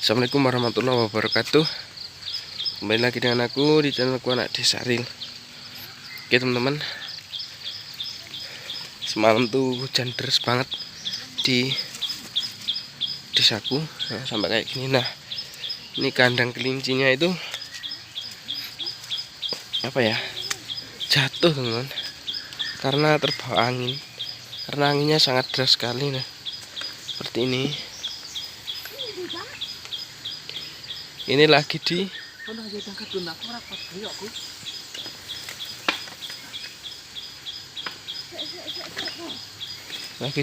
Assalamualaikum warahmatullahi wabarakatuh. Kembali lagi dengan aku di channelku Anak Desa Real. Oke teman-teman, semalam tuh hujan deras banget di desaku, sampai kayak gini. Nah, ini kandang kelincinya itu apa ya, jatuh teman-teman, karena terbawa angin. Karena anginnya sangat deras sekali. Nah, seperti ini. Ini lagi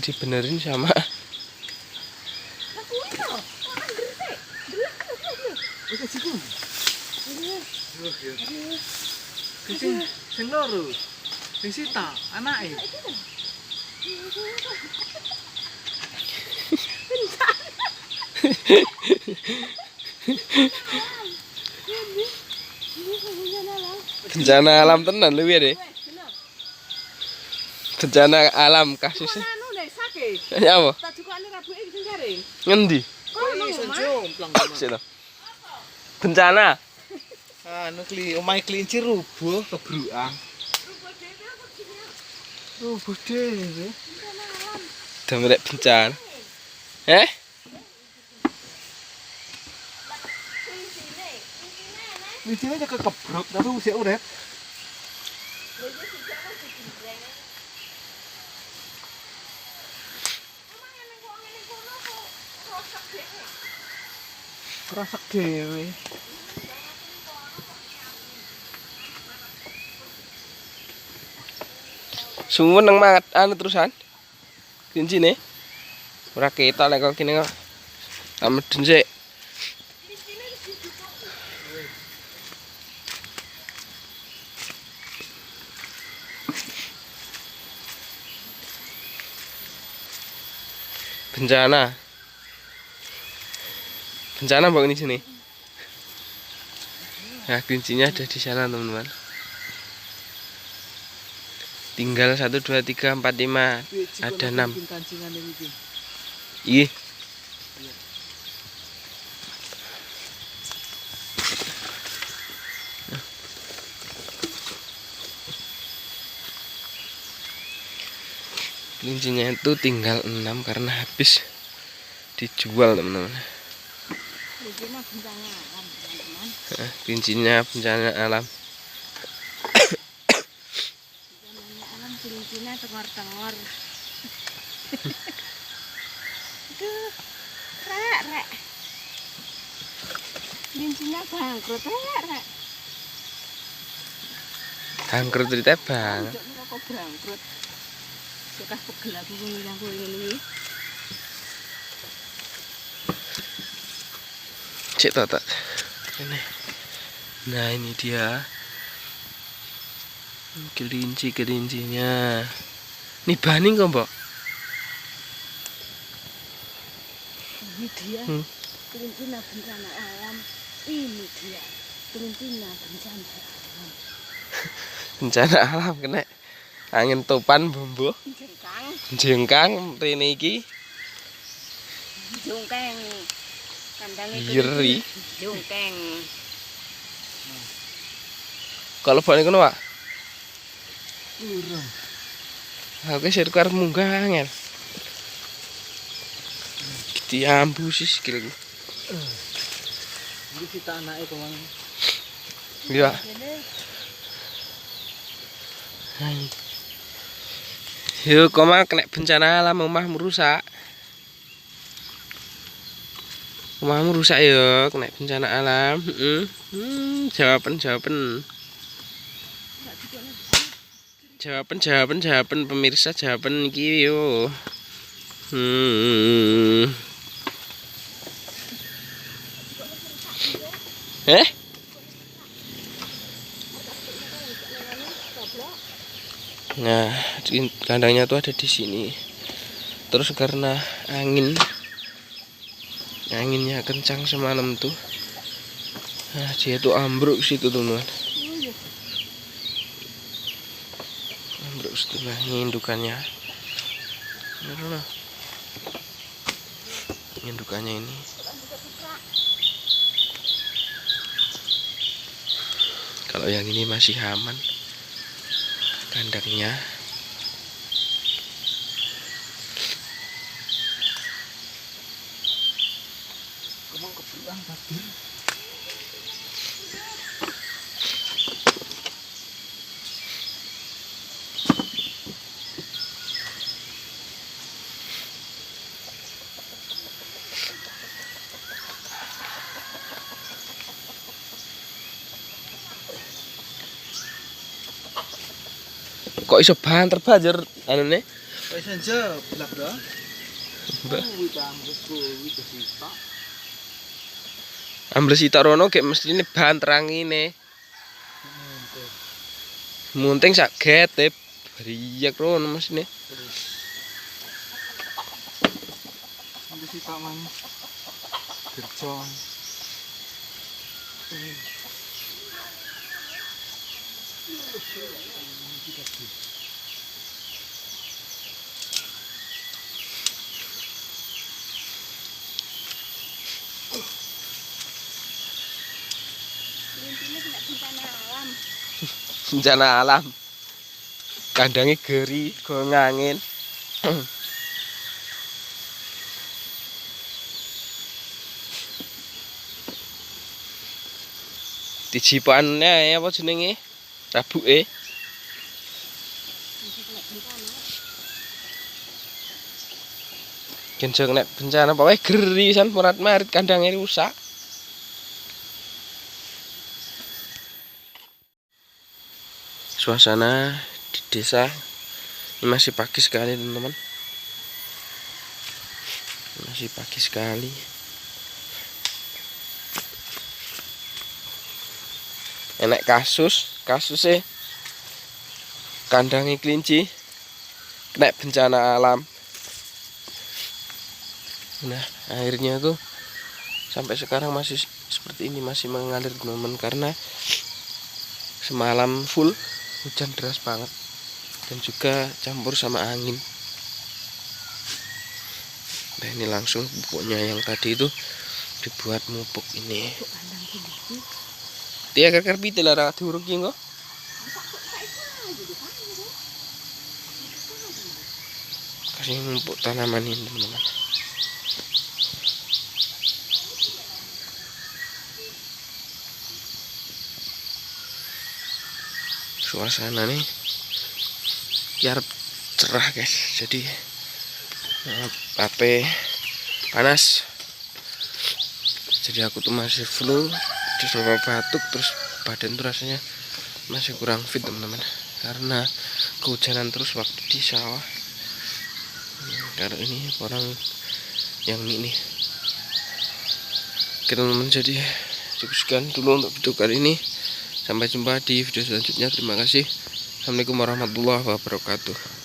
dibenerin sama sing loro. Sing sita anake. bencana alam tenan lu ya deh. Bencana alam kasusnya. Ya apa? Ngendi? Bencana. Anu omahe kelinci rubuh kebruang. Rubuh dhewe. Damrek bencana. Klincine aja kekebruk tapi masih urip. Krasak dhewe. Suwun nang mangat anu terusan. Klincine. Ora ketok lek kok kene kok. Ameden sik. Bencana mbak ini sini. Nah, kuncinya ada di sana teman-teman. Tinggal 1, 2, 3, 4, 5. Ada 6. Iya. Kuncinya itu tinggal 6 karena habis dijual teman-teman. Kuncinya bencana alam. Kelincinya tengor-tengor. Rek. Kelincinya bangkrut, rek. Bangkrut cerita bang. Kok bangkrut? Bekas pegel aku ngilang ini. Cek tak. Ini. Nah, ini dia. Kelincinya. Ini baning kok, Mbok? Ini dia. Kelincinya bencana alam. Ini dia. Kelincinya bencana alam. Bencana alam kena angin topan bombo. Jengkang rene iki. Jungkeng. Kandangnya Iri. jungkeng. Kalau balik kono, Pak? Urung. Aku sirku arep munggah angel. Diambu sih sikilku. Iki sita anake kok mang. Iya. Yo, koma kena bencana alam, omahmu rusak. Omahmu rusak ya, kena bencana alam. Jawaban pemirsa, jawaban iki yo. Nah, kandangnya tuh ada di sini. Terus karena anginnya kencang semalam tuh, nah dia tuh ambruk situ teman. Ambruk situ lah indukannya. Indukannya ini. Kalau yang ini masih aman kandangnya. Kemang keberuan tadi. Kok iso banter banjir anune? Wis aja blak dah. Mbah. Kuwi tambah kuwi kesita. Ambles sitok rono gek mestine banter angine. Munting sak gete briyak rono mestine. Sampai sita man. Gerjon. Intinya tidak bencana alam. Bencana alam. Kandangnya geri, gong angin. Dijipane apa jenenge? Rabuke. Bisa kena bencana. Genjong nek bencana pokoke geri san morat-marit kandangnya rusak. Suasana di desa ini masih pagi sekali teman-teman, masih pagi sekali. Enak kasusnya kandangnya kelinci kena bencana alam. Nah airnya tuh sampai sekarang masih seperti ini, masih mengalir teman-teman, karena semalam full hujan deras banget dan juga campur sama angin. Nah ini langsung pupuknya yang tadi itu dibuat mupuk ini. Dia kakar pite lah rakyat huruf kok. Kasih mupuk tanaman ini teman-teman. Suasana nih biar cerah guys, jadi HP panas, jadi aku tuh masih flu, terus batuk, terus badan tuh rasanya masih kurang fit teman-teman, karena kehujanan terus waktu di sawah. Karena ini orang yang ini oke teman-teman, jadi cukup sekian dulu untuk video kali ini. Sampai jumpa di video selanjutnya. Terima kasih. Assalamualaikum warahmatullahi wabarakatuh.